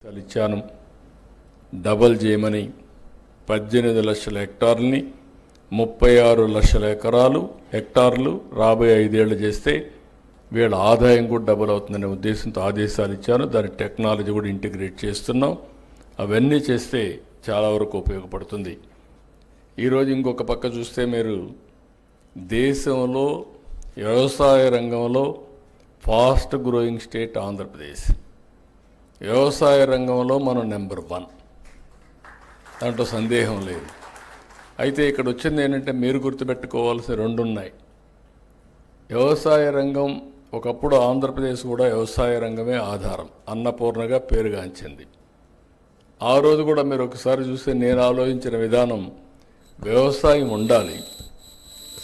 ఇచ్చాను. డబల్ చేయమని 18 లక్షల హెక్టార్లని 36 లక్షల హెక్టార్లు రాబోయే 5 ఏళ్ళు చేస్తే వీళ్ళ ఆదాయం కూడా డబుల్ అవుతుందనే ఉద్దేశంతో ఆదేశాలు ఇచ్చాను. దాని టెక్నాలజీ కూడా ఇంటిగ్రేట్ చేస్తున్నాం. అవన్నీ చేస్తే చాలా వరకు ఉపయోగపడుతుంది. ఈరోజు ఇంకొక పక్క చూస్తే మీరు దేశంలో వ్యవసాయ రంగంలో ఫాస్ట్ గ్రోయింగ్ స్టేట్ ఆంధ్రప్రదేశ్. వ్యవసాయ రంగంలో మనం నెంబర్ 1, దాంట్లో సందేహం లేదు. అయితే ఇక్కడ వచ్చింది ఏంటంటే మీరు గుర్తుపెట్టుకోవాల్సిన 2 ఉన్నాయి. వ్యవసాయ రంగం ఒకప్పుడు ఆంధ్రప్రదేశ్ కూడా వ్యవసాయ రంగమే ఆధారం, అన్నపూర్ణగా పేరుగాంచింది. ఆ రోజు కూడా మీరు ఒకసారి చూస్తే నేను ఆలోచించిన విధానం, వ్యవసాయం ఉండాలి,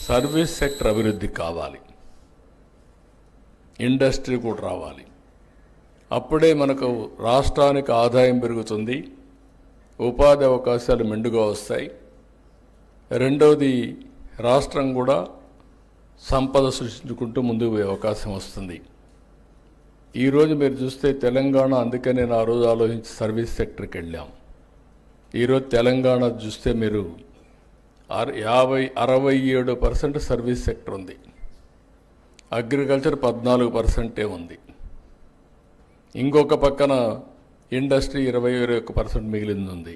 సర్వీస్ సెక్టర్ అభివృద్ధి కావాలి, ఇండస్ట్రీ కూడా రావాలి. అప్పుడే మనకు రాష్ట్రానికి ఆదాయం పెరుగుతుంది, ఉపాధి అవకాశాలు మెండుగా వస్తాయి. రెండవది, రాష్ట్రం కూడా సంపద సృష్టించుకుంటూ ముందుకు పోయే అవకాశం వస్తుంది. ఈరోజు మీరు చూస్తే తెలంగాణ, అందుకే నేను ఆ రోజు ఆలోచించి సర్వీస్ సెక్టర్కి వెళ్ళాం. ఈరోజు తెలంగాణ చూస్తే మీరు 67% సర్వీస్ సెక్టర్ ఉంది, అగ్రికల్చర్ 14% ఉంది. ఇంకొక పక్కన ఇండస్ట్రీ 21% మిగిలింది ఉంది.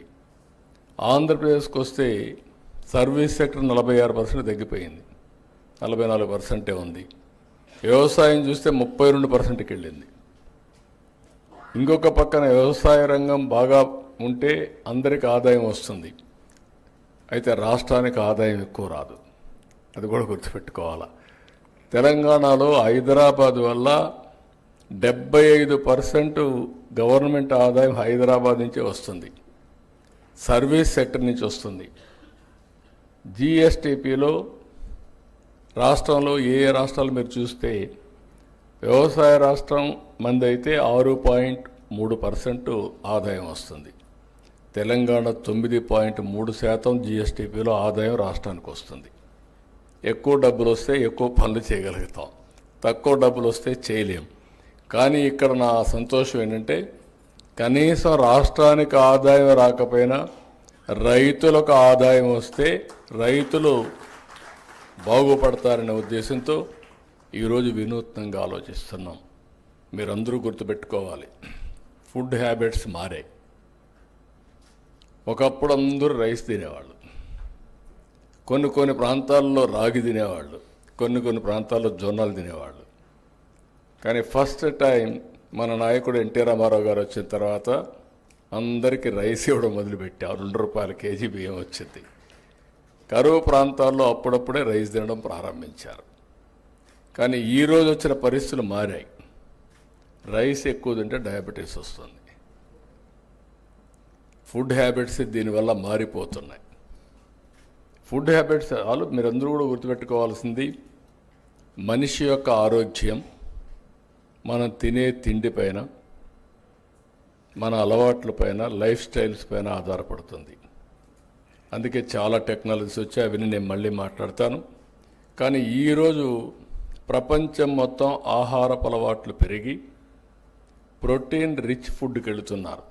ఆంధ్రప్రదేశ్కి వస్తే సర్వీస్ సెక్టర్ 46% తగ్గిపోయింది, 44% ఉంది. వ్యవసాయం చూస్తే 32%కి వెళ్ళింది. ఇంకొక పక్కన వ్యవసాయ రంగం బాగా ఉంటే అందరికి ఆదాయం వస్తుంది, అయితే రాష్ట్రానికి ఆదాయం ఎక్కువ రాదు. అది కూడా గుర్తుపెట్టుకోవాలా. తెలంగాణలో హైదరాబాద్ వల్ల 75% గవర్నమెంట్ ఆదాయం హైదరాబాద్ నుంచే వస్తుంది, సర్వీస్ సెక్టర్ నుంచి వస్తుంది. జిఎస్టిపిలో రాష్ట్రంలో ఏ రాష్ట్రాలు మీరు చూస్తే వ్యవసాయ రాష్ట్రం మంది అయితే 6.3% ఆదాయం వస్తుంది. తెలంగాణ 9.3% జిఎస్టిపిలో ఆదాయం రాష్ట్రానికి వస్తుంది. ఎక్కువ డబ్బులు వస్తే ఎక్కువ పనులు చేయగలుగుతాం, తక్కువ డబ్బులు వస్తే చేయలేం. కానీ ఇక్కడ నా సంతోషం ఏంటంటే కనీసం రాష్ట్రానికి ఆదాయం రాకపోయినా రైతులకు ఆదాయం వస్తే రైతులు బాగుపడతారనే ఉద్దేశంతో ఈరోజు వినూత్నంగా ఆలోచిస్తున్నాం. మీరందరూ గుర్తుపెట్టుకోవాలి, ఫుడ్ హ్యాబిట్స్ మారాయి. ఒకప్పుడు అందరూ రైస్ తినేవాళ్ళు, కొన్ని ప్రాంతాల్లో రాగి తినేవాళ్ళు, కొన్ని ప్రాంతాల్లో జొన్నలు తినేవాళ్ళు. కానీ ఫస్ట్ టైం మన నాయకుడు ఎన్టీ రామారావు గారు వచ్చిన తర్వాత అందరికీ రైస్ ఇవ్వడం మొదలుపెట్టారు. 2 రూపాయల కేజీ బియ్యం వచ్చింది. కరువు ప్రాంతాల్లో అప్పుడప్పుడే రైస్ తినడం ప్రారంభించారు. కానీ ఈరోజు వచ్చిన పరిస్థితులు మారాయి. రైస్ ఎక్కువ తింటే డయాబెటీస్ వస్తుంది. ఫుడ్ హ్యాబిట్స్ దీనివల్ల మారిపోతున్నాయి. ఫుడ్ హ్యాబిట్స్ మీరందరూ కూడా గుర్తుపెట్టుకోవాల్సింది, మనిషి యొక్క ఆరోగ్యం మనం తినే తిండి పైన, మన అలవాట్ల పైన, లైఫ్ స్టైల్స్ పైన ఆధారపడుతుంది. అందుకే చాలా టెక్నాలజీస్ వచ్చాయి, అవన్నీ నేను మళ్ళీ మాట్లాడతాను. కానీ ఈరోజు ప్రపంచం మొత్తం ఆహారపు అలవాట్లు పెరిగి ప్రోటీన్ రిచ్ ఫుడ్కి వెళుతున్నారు.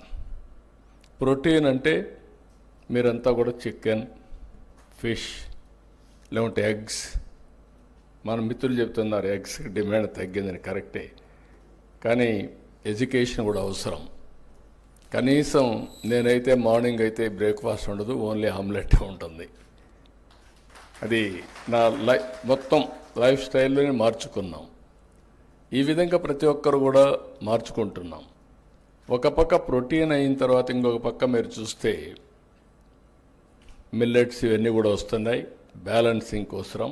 ప్రోటీన్ అంటే మీరంతా కూడా చికెన్, ఫిష్, లేకుంటే ఎగ్స్. మన మిత్రులు చెప్తున్నారు ఎగ్స్కి డిమాండ్ తగ్గిందని, కరెక్టే. కానీ ఎడ్యుకేషన్ కూడా అవసరం. కనీసం నేనైతే మార్నింగ్ అయితే బ్రేక్ఫాస్ట్ ఉండదు, ఓన్లీ ఆమ్లెట్ ఉంటుంది. అది నా మొత్తం లైఫ్ స్టైల్లోనే మార్చుకున్నాం. ఈ విధంగా ప్రతి ఒక్కరు కూడా మార్చుకుంటున్నాం. ఒక పక్క ప్రోటీన్ అయిన తర్వాత ఇంకొక పక్క మీరు చూస్తే మిల్లెట్స్ ఇవన్నీ కూడా వస్తున్నాయి, బ్యాలెన్సింగ్ కోసరం.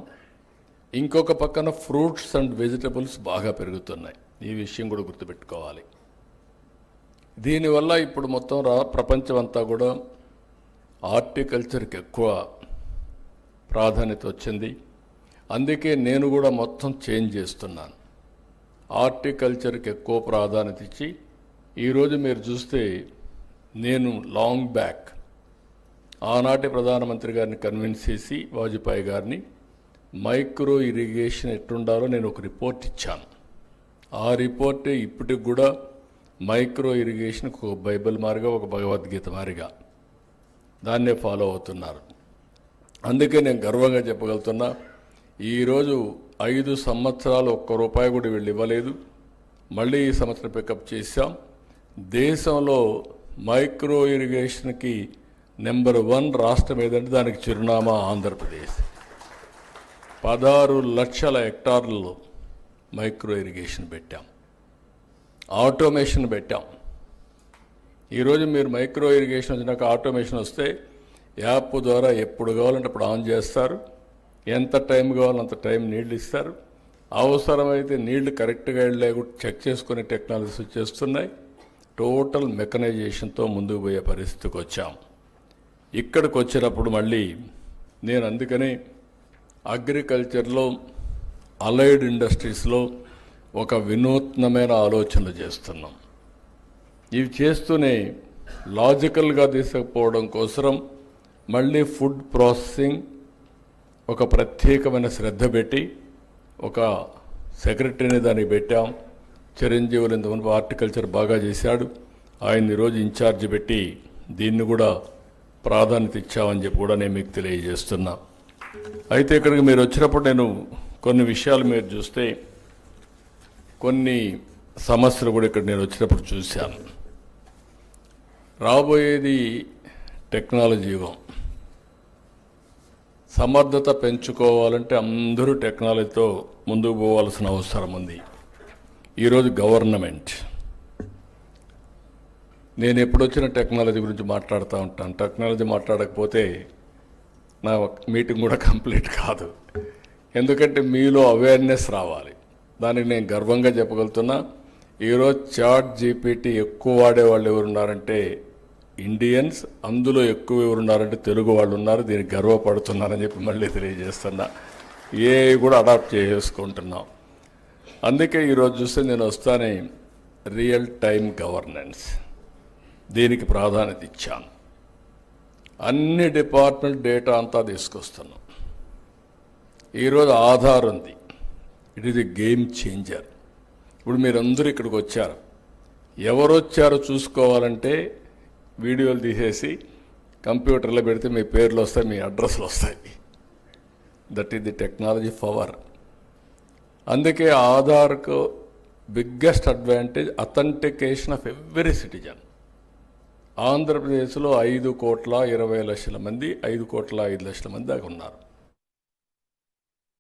ఇంకొక పక్కన ఫ్రూట్స్ అండ్ వెజిటబుల్స్ బాగా పెరుగుతున్నాయి. ఈ విషయం కూడా గుర్తుపెట్టుకోవాలి. దీనివల్ల ఇప్పుడు మొత్తం ప్రపంచం అంతా కూడా హార్టికల్చర్కి ఎక్కువ ప్రాధాన్యత వచ్చింది. అందుకే నేను కూడా మొత్తం చేంజ్ చేస్తున్నాను. హార్టికల్చర్కి ఎక్కువ ప్రాధాన్యత ఇచ్చి ఈరోజు మీరు చూస్తే నేను లాంగ్ బ్యాక్ ఆనాటి ప్రధానమంత్రి గారిని కన్విన్స్ చేసి వాజ్పేయి గారిని మైక్రో ఇరిగేషన్ ఎట్టుండాలో నేను ఒక రిపోర్ట్ ఇచ్చాను. ఆ రిపోర్టే ఇప్పటికి కూడా మైక్రో ఇరిగేషన్కి ఒక బైబిల్ మారిగా, ఒక భగవద్గీత మారిగా దాన్నే ఫాలో అవుతున్నారు. అందుకే నేను గర్వంగా చెప్పగలుగుతున్నా, ఈరోజు 5 సంవత్సరాలు ₹1 కూడా వీళ్ళు ఇవ్వలేదు. మళ్ళీ ఈ సంవత్సరం పికప్ చేశాం. దేశంలో మైక్రో ఇరిగేషన్కి నెంబర్ 1 రాష్ట్రం ఏదంటే దానికి చిరునామా ఆంధ్రప్రదేశ్. 16 లక్షల హెక్టార్లలో మైక్రో ఇరిగేషన్ పెట్టాం, ఆటోమేషన్ పెట్టాం. ఈరోజు మీరు మైక్రో ఇరిగేషన్ వచ్చినాక ఆటోమేషన్ వస్తే యాప్ ద్వారా ఎప్పుడు కావాలంటే అప్పుడు ఆన్ చేస్తారు, ఎంత టైం కావాలంత టైం నీళ్ళు ఇస్తారు, అవసరమైతే నీళ్లు కరెక్ట్గా వెళ్ళే చెక్ చేసుకునే టెక్నాలజీస్ వచ్చేస్తున్నాయి. టోటల్ మెకనైజేషన్తో ముందుకు పోయే పరిస్థితికి వచ్చాం. ఇక్కడికి వచ్చినప్పుడు మళ్ళీ నేను అందుకనే అగ్రికల్చర్లో, అలైడ్ ఇండస్ట్రీస్లో ఒక వినూత్నమైన ఆలోచనలు చేస్తున్నాం. ఇవి చేస్తూనే లాజికల్గా తీసుకుపోవడం కోసం మళ్ళీ ఫుడ్ ప్రాసెసింగ్ ఒక ప్రత్యేకమైన శ్రద్ధ పెట్టి ఒక సెక్రటరీని దానికి పెట్టాం. చిరంజీవులు ఇంతకుముందు హార్టికల్చర్ బాగా చేశాడు, ఆయన ఈరోజు ఇన్ఛార్జ్ పెట్టి దీన్ని కూడా ప్రాధాన్యత ఇచ్చామని చెప్పి కూడా నేను మీకు తెలియజేస్తున్నా. అయితే ఇక్కడికి మీరు వచ్చినప్పుడు నేను కొన్ని విషయాలు మీరు చూస్తే కొన్ని సమస్యలు కూడా ఇక్కడ నేను వచ్చినప్పుడు చూశాను. రాబోయేది టెక్నాలజీ యుగం. సమర్థత పెంచుకోవాలంటే అందరూ టెక్నాలజీతో ముందుకు పోవాల్సిన అవసరం ఉంది. ఈరోజు గవర్నమెంట్, నేను ఎప్పుడొచ్చిన టెక్నాలజీ గురించి మాట్లాడుతూ ఉంటాను. టెక్నాలజీ మాట్లాడకపోతే నా మీటింగ్ కూడా కంప్లీట్ కాదు. ఎందుకంటే మీలో అవేర్నెస్ రావాలి. దానికి నేను గర్వంగా చెప్పగలుగుతున్నా. ఈరోజు చాట్ జీపీటీ ఎక్కువ వాడేవాళ్ళు ఎవరున్నారంటే ఇండియన్స్, అందులో ఎక్కువ ఎవరున్నారంటే తెలుగు వాళ్ళు ఉన్నారు. దీనికి గర్వపడుతున్నారని చెప్పి మళ్ళీ తెలియజేస్తున్నా. ఏ కూడా అడాప్ట్ చేసుకుంటున్నాం. అందుకే ఈరోజు చూస్తే నేను వస్తానే రియల్ టైం గవర్నెన్స్, దీనికి ప్రాధాన్యత ఇచ్చాను. అన్ని డిపార్ట్మెంట్ డేటా అంతా తీసుకొస్తున్నాం. ఈరోజు ఆధార్ ఉంది, it is a game changer. ఇప్పుడు మీరందరూ ఇక్కడికి వచ్చారు, ఎవరు వచ్చారో చూసుకోవాలంటే వీడియోలు తీసేసి కంప్యూటర్లో పెడితే మీ పేర్లు వస్తాయి, మీ అడ్రస్లు వస్తాయి. That is the technology power. అందుకే ఆధార్కు biggest advantage authentication of every citizen. ఆంధ్రప్రదేశ్లో 5,20,00,000 మంది, 5,05,00,000 మంది దాకా ఉన్నారు.